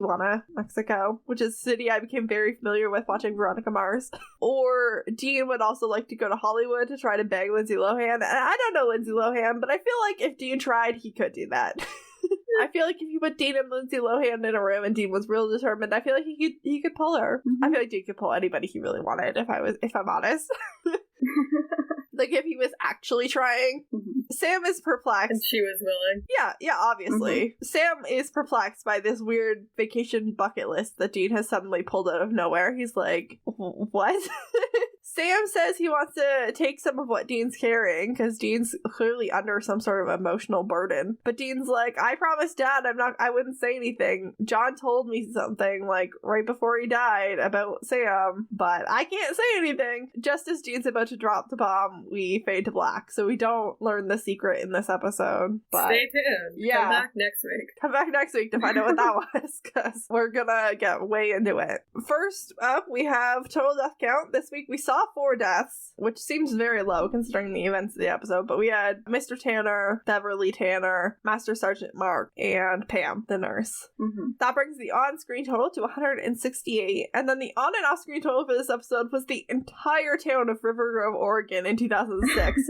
Tijuana, Mexico, which is a city I became very familiar with watching Veronica Mars. Or Dean would also like to go to Hollywood to try to bang Lindsay Lohan. And I don't know Lindsay Lohan, but I feel like if Dean tried, he could do that. I feel like if you put Dean and Lindsay Lohan in a room and Dean was real determined, I feel like he could pull her. Mm-hmm. I feel like Dean could pull anybody he really wanted, if I'm honest. Like, if he was actually trying. Mm-hmm. Sam is perplexed. And she was willing. Yeah, obviously. Mm-hmm. Sam is perplexed by this weird vacation bucket list that Dean has suddenly pulled out of nowhere. He's like, what? Sam says he wants to take some of what Dean's carrying, because Dean's clearly under some sort of emotional burden. But Dean's like, I promised Dad I wouldn't say anything. John told me something, like, right before he died about Sam, but I can't say anything. Just as Dean's about to drop the bomb, we fade to black, so we don't learn the secret in this episode. But stay tuned. Yeah. Come back next week. Come back next week to find out what that was, because we're gonna get way into it. First up, we have total death count. This week we saw 4 deaths, which seems very low considering the events of the episode, but we had Mr. Tanner, Beverly Tanner, Master Sergeant Mark, and Pam, the nurse. Mm-hmm. That brings the on-screen total to 168, and then the on- and off-screen total for this episode was the entire town of Rivergrove, Oregon in 2006.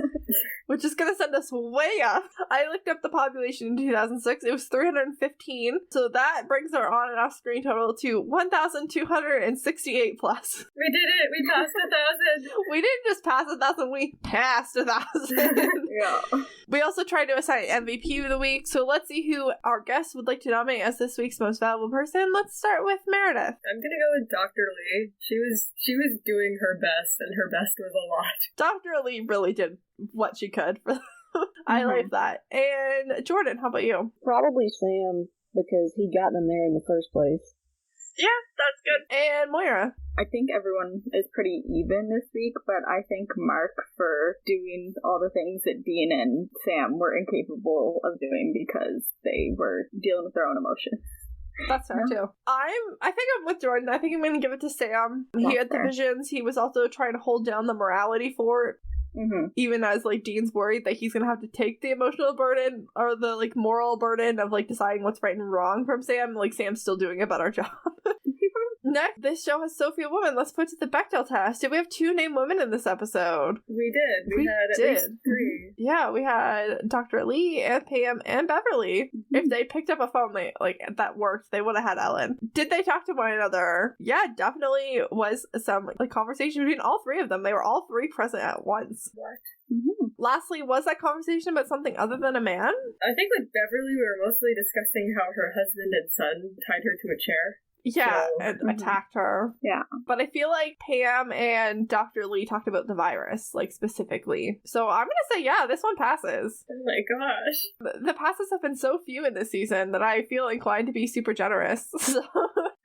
Which is going to send us way up. I looked up the population in 2006. It was 315. So that brings our on and off screen total to 1,268 plus. We did it. We passed 1,000. We didn't just pass 1,000. We passed 1,000. Yeah. We also tried to assign MVP of the week. So let's see who our guest would like to nominate as this week's most valuable person. Let's start with Meredith. I'm going to go with Dr. Lee. She was doing her best, and her best was a lot. Dr. Lee really did what she could for I like that. And Jordan, how about you? Probably Sam, because he got them there in the first place. Yeah, that's good. And Moira? I think everyone is pretty even this week, but I thank Mark for doing all the things that Dean and Sam were incapable of doing because they were dealing with their own emotions. That's fair too. I think I'm with Jordan. I think I'm going to give it to Sam. He had the visions. He was also trying to hold down the morality fort. Mm-hmm. Even as, like, Dean's worried that he's gonna have to take the emotional burden or the, like, moral burden of, like, deciding what's right and wrong from Sam. Like, Sam's still doing a better job. Next, this show has so few women. Let's put to the Bechdel test. Did we have 2 named women in this episode? We did. We had at least 3. Yeah, we had Dr. Lee and Pam and Beverly. Mm-hmm. If they picked up a phone, that worked, they would have had Ellen. Did they talk to one another? Yeah, definitely was some conversation between all 3 of them. They were all 3 present at once. What? Mm-hmm. Lastly, was that conversation about something other than a man? I think with Beverly, we were mostly discussing how her husband and son tied her to a chair. Yeah, and attacked her. Yeah. But I feel like Pam and Dr. Lee talked about the virus, specifically. So I'm gonna say, yeah, this one passes. Oh my gosh. The passes have been so few in this season that I feel inclined to be super generous. So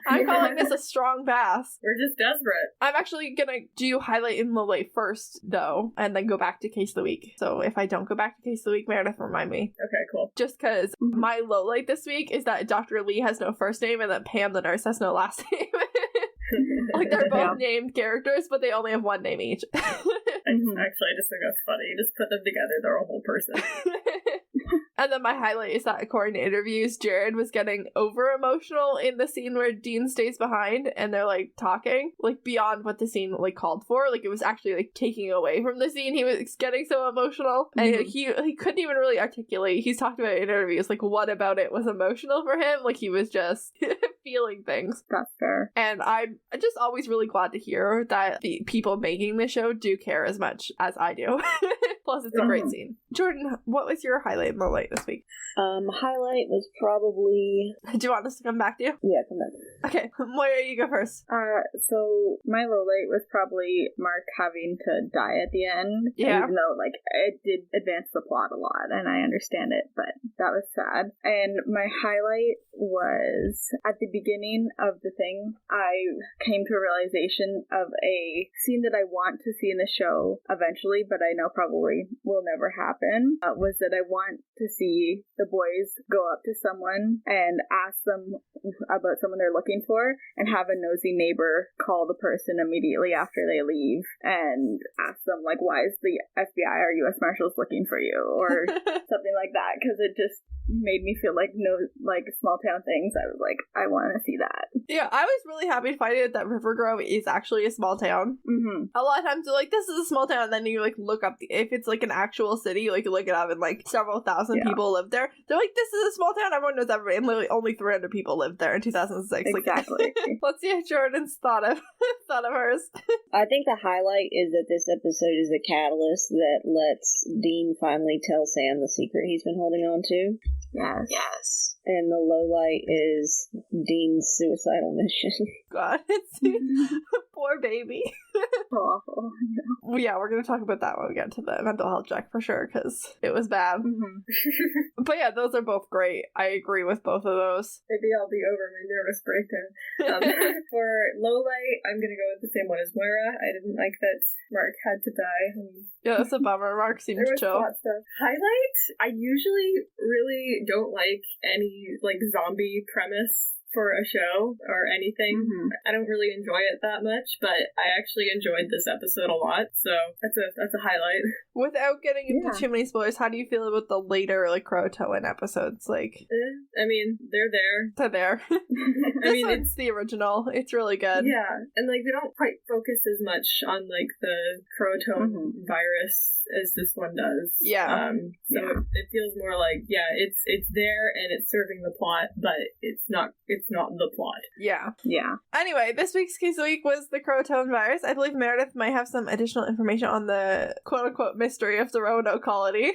I'm calling this a strong pass. We're just desperate. I'm actually gonna do highlight and low light first, though, and then go back to case of the week. So if I don't go back to case of the week, Meredith, remind me. Okay, cool. Just because my low light this week is that Dr. Lee has no first name and that Pam the nurse has no last name. They're both named characters, but they only have 1 name each. Actually, I just think that's funny. You just put them together, they're a whole person. And then my highlight is that according to interviews, Jared was getting over emotional in the scene where Dean stays behind and they're talking beyond what the scene called for. It was actually taking away from the scene. He was getting so emotional and he couldn't even really articulate. He's talked about in interviews what about it was emotional for him. He was just feeling things. That's fair. And I'm just always really glad to hear that the people making the show do care as much as I do. Plus, it's a great scene. Jordan, what was your highlight and low light this week? Highlight was probably... Do you want us to come back to you? Yeah, come back. Okay, Moira, you go first. So my low light was probably Mark having to die at the end. Yeah. Even though, it did advance the plot a lot, and I understand it, but that was sad. And my highlight was, at the beginning of the thing, I came to a realization of a scene that I want to see in the show eventually, but I know probably probably will never happen, was that I want to see the boys go up to someone and ask them about someone they're looking for, and have a nosy neighbor call the person immediately after they leave and ask them, like, why is the FBI or U.S. Marshals looking for you, or something like that, because it just made me feel like small town things. I was like, I want to see that. Yeah, I was really happy to find out that Rivergrove is actually a small town. Mm-hmm. A lot of times you're like, this is a small town, and then you like look up if it's like an actual city, like you look it up and like several thousand people live there. They're like, this is a small town, everyone knows everybody, and literally only 300 people lived there in 2006. Exactly. Like, let's see if Jordan's thought of hers. I think the highlight is that this episode is a catalyst that lets Dean finally tell Sam the secret he's been holding on to. Yes. And the low light is Dean's suicidal mission. God, it's poor baby. So awful. Yeah, we're gonna talk about that when we get to the mental health check for sure, because it was bad. Mm-hmm. But yeah, those are both great. I agree with both of those. Maybe I'll be over my nervous breakdown. For low light, I'm gonna go with the same one as Moira. I didn't like that Mark had to die. Yeah, that's a bummer. Mark seemed There was chill. hot stuff. Highlight, I usually really don't like any like zombie premise for a show or anything. Mm-hmm. I don't really enjoy it that much, but I actually enjoyed this episode a lot, so that's a highlight. Without getting into too many spoilers, how do you feel about the later like Croatoan episodes? Like, I mean, they're there. They're there. This one's the original. It's really good. Yeah, and like they don't quite focus as much on like the Croatoan virus as this one does. Yeah. It feels more like it's there and it's serving the plot, but it's not the plot. Yeah. Yeah. Anyway, this week's case of the week was the Croatoan virus. I believe Meredith might have some additional information on the quote-unquote mystery of the Roanoke colony.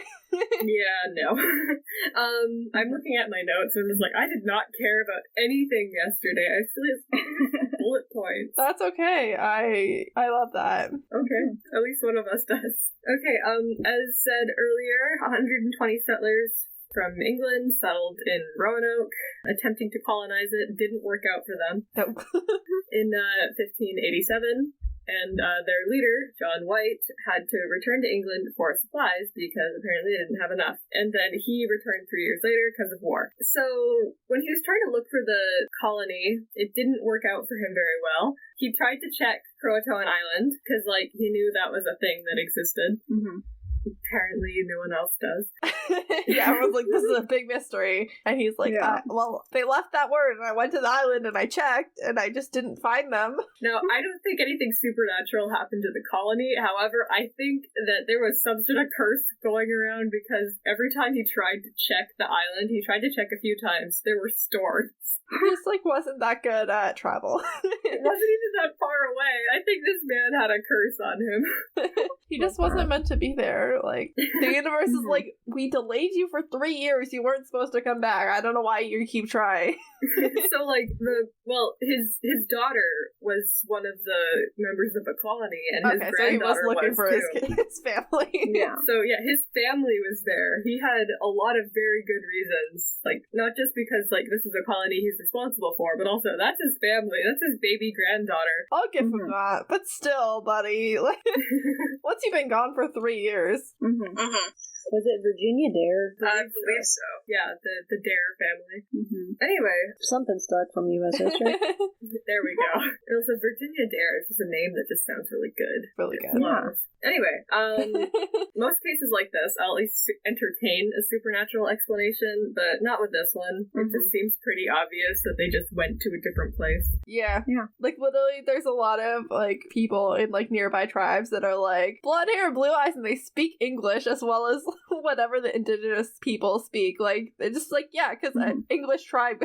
Yeah, no. I'm looking at my notes and I'm just like, I did not care about anything yesterday. I still have bullet points. That's okay. I love that. Okay, at least one of us does. Okay, as said earlier, 120 settlers from England settled in Roanoke, attempting to colonize it. Didn't work out for them. Nope. In 1587, and their leader, John White, had to return to England for supplies because apparently they didn't have enough. And then he returned 3 years later because of war. So when he was trying to look for the colony, it didn't work out for him very well. He tried to check Croatoan Island because, like, he knew that was a thing that existed. Mm-hmm. Apparently no one else does. Yeah, everyone's like, this is a big mystery. And he's like, well, they left that word and I went to the island and I checked and I just didn't find them. Now, I don't think anything supernatural happened to the colony. However, I think that there was some sort of curse going around because every time he tried to check the island, he tried to check a few times, there were storms. He just like wasn't that good at travel. It wasn't even that far away. I think this man had a curse on him. He just wasn't meant to be there. Like, the universe is like, we delayed you for 3 years. You weren't supposed to come back. I don't know why you keep trying. So, like, his daughter was one of the members of the colony, and his granddaughter so he was looking for too. his family. Yeah. So, yeah, his family was there. He had a lot of very good reasons. Like, not just because, like, this is a colony he's responsible for, but also that's his family. That's his baby granddaughter. I'll give him that. But still, buddy, like, once you've been gone for 3 years. Mm-hmm. Mm-hmm. Was it Virginia Dare? I believe so. Yeah, the Dare family. Mm-hmm. Anyway. Something stuck from US history. There we go. It was a Virginia Dare. It's just a name that just sounds really good. Really good. Yeah. Anyway, most cases like this, I'll at least entertain a supernatural explanation, but not with this one. It just seems pretty obvious that they just went to a different place. Yeah. Yeah. Like, literally, there's a lot of, like, people in, like, nearby tribes that are, like, blood hair, blue eyes, and they speak English as well as whatever the indigenous people speak. Like, they're just like, yeah, because an English tribe.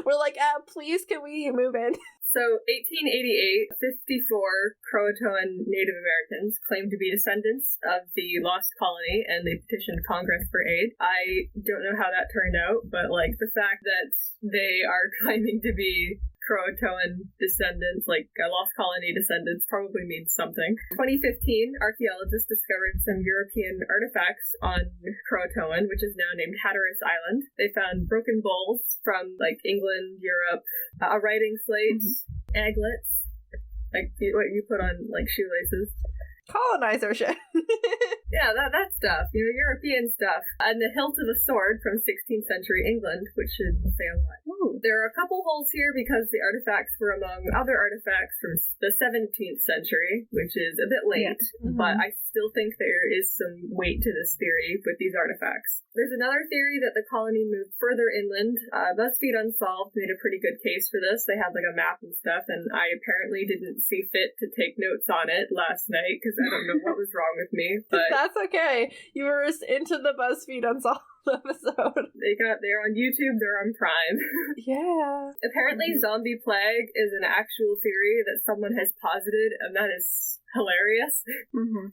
We're like, please, can we move in? So, 1888, 54 Croatoan Native Americans claimed to be descendants of the Lost Colony, and they petitioned Congress for aid. I don't know how that turned out, but, like, the fact that they are claiming to be Croatoan descendants, like Lost Colony descendants, probably means something. 2015, archaeologists discovered some European artifacts on Croatoan, which is now named Hatteras Island. They found broken bowls from, like, England, Europe, a writing slate, aglets, like what you put on, like, shoelaces, colonizer shit. Yeah, that stuff. European stuff. And the hilt of a sword from 16th century England, which should say a lot. Ooh. There are a couple holes here because the artifacts were among other artifacts from the 17th century, which is a bit late, but I still think there is some weight to this theory with these artifacts. There's another theory that the colony moved further inland. BuzzFeed Unsolved made a pretty good case for this. They had like a map and stuff, and I apparently didn't see fit to take notes on it last night because I don't know what was wrong with me. But That's okay. You were just into the BuzzFeed Unsolved episode. they're on YouTube, they're on Prime. Yeah. Apparently, zombie plague is an actual theory that someone has posited, and that is hilarious.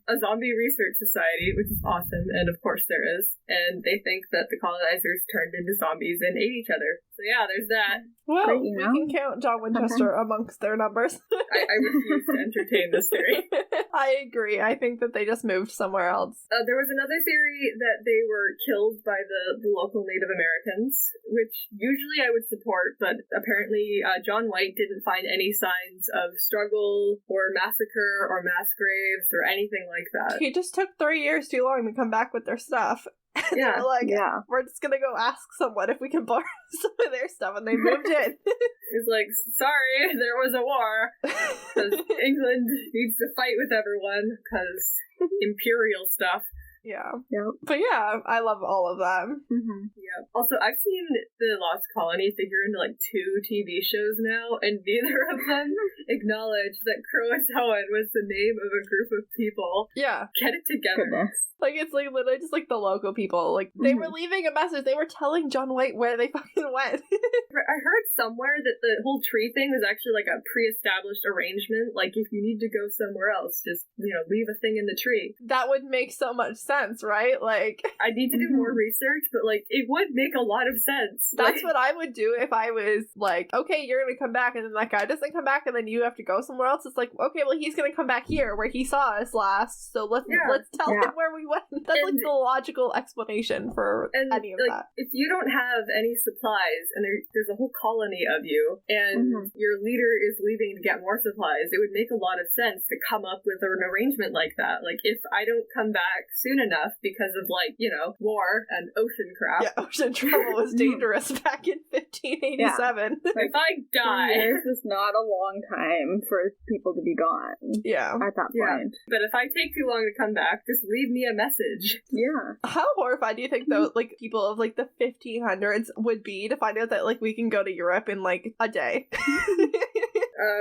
A zombie research society, which is awesome, and of course there is. And they think that the colonizers turned into zombies and ate each other. So yeah, there's that. Well, But, we can count John Winchester amongst their numbers. I refuse to entertain this theory. I agree. I think that they just moved somewhere else. There was another theory that they were killed by the local Native Americans, which usually I would support, but apparently John White didn't find any signs of struggle or massacre or mass graves or anything like that. He just took 3 years too long to come back with their stuff. And Yeah. they were like, Yeah. we're just gonna go ask someone if we can borrow some of their stuff, and they moved in. He's like, sorry, there was a war, because England needs to fight with everyone, because imperial stuff. Yeah. Yep. But yeah, I love all of them. Yeah. Also, I've seen the Lost Colony figure into like 2 TV shows now, and neither of them acknowledge that Croatoan was the name of a group of people. Yeah. Get it together. Goodness. Like, it's like literally just like the local people. Like, they were leaving a message. They were telling John White where they fucking went. I heard somewhere that the whole tree thing was actually like a pre-established arrangement. Like, if you need to go somewhere else, just, leave a thing in the tree. That would make so much sense, right? Like, I need to do more research, but, like, it would make a lot of sense. that's what I would do if I was like, okay, you're gonna come back, and then that guy doesn't come back, and then you have to go somewhere else. It's like, okay, well, he's gonna come back here where he saw us last, so let's tell him where we went. That's like the logical explanation for any of that. If you don't have any supplies, and there's a whole colony of you, and your leader is leaving to get more supplies, it would make a lot of sense to come up with an arrangement like that. Like, if I don't come back soon enough because of, like, war and ocean crap. Yeah, ocean travel was dangerous back in 1587. If I 2 die... years was not a long time for people to be gone. Yeah. At that point. But if I take too long to come back, just leave me a message. Yeah. How horrified do you think, though, like, people of, like, the 1500s would be to find out that, like, we can go to Europe in, like, a day?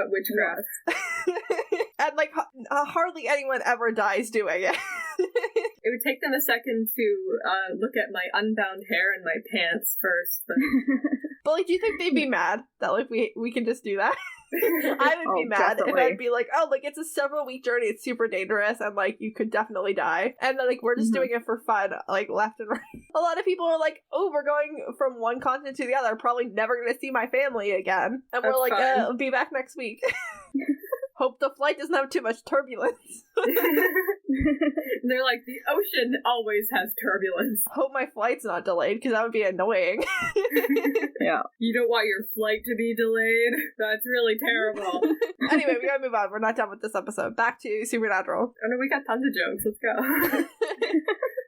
Witchcraft. And, like, hardly anyone ever dies doing it. It would take them a second to look at my unbound hair and my pants first, but... But, like, do you think they'd be mad that, like, we can just do that? I would be mad definitely. if I'd be like, oh, like, it's a several-week journey, it's super dangerous, and, like, you could definitely die. And then, like, we're just doing it for fun, like, left and right. A lot of people are like, oh, we're going from one continent to the other, probably never gonna see my family again. And we're like, I'll be back next week. Hope the flight doesn't have too much turbulence. And they're like, the ocean always has turbulence. Hope my flight's not delayed, because that would be annoying. Yeah. You don't want your flight to be delayed? That's really terrible. Anyway, we gotta move on. We're not done with this episode. Back to Supernatural. Oh no, we got tons of jokes. Let's go.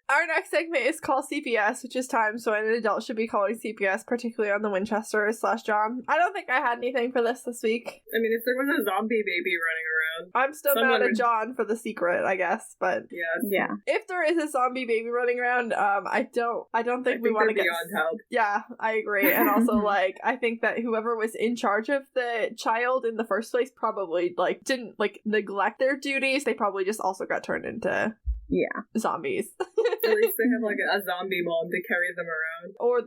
Our next segment is called CPS, which is times when an adult should be calling CPS, particularly on the Winchester/John. I don't think I had anything for this week. I mean, if there was a zombie baby running around. I'm still mad at John for the secret, I guess, but yeah. If there is a zombie baby running around, I don't think we want to get beyond help. Yeah, I agree. And also, like, I think that whoever was in charge of the child in the first place probably, like, didn't, like, neglect their duties. They probably just also got turned into zombies. At least they have, like, a zombie mom to carry them around. Or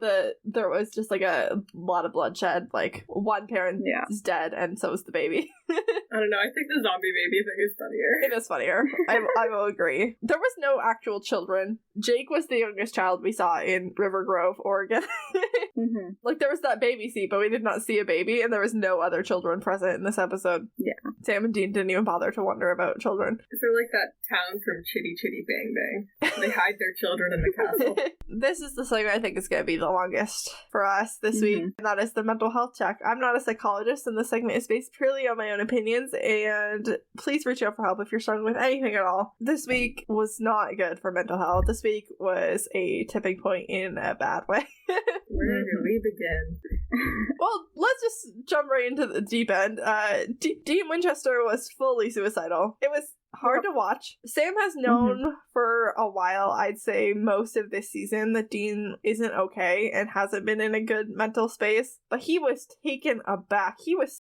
there was just, like, a lot of bloodshed. Like, one parent is dead, and so is the baby. I don't know, I think the zombie baby thing is funnier. It is funnier. I will agree. There was no actual children. Jake was the youngest child we saw in Rivergrove, Oregon. Like, there was that baby seat, but we did not see a baby, and there was no other children present in this episode. Yeah. Sam and Dean didn't even bother to wonder about children. Is there like that town from Chitty Chitty Bang Bang? They hide hide their children in the castle. This is the segment I think is going to be the longest for us this week, and that is the mental health check. I'm not a psychologist, and this segment is based purely on my own opinions, and please reach out for help if you're struggling with anything at all. This week was not good for mental health. This week was a tipping point in a bad way. Where do we begin? Well, let's just jump right into the deep end. Dean Winchester was fully suicidal. It was hard to watch. Sam has known for a while, I'd say most of this season, that Dean isn't okay and hasn't been in a good mental space, but he was taken aback. He was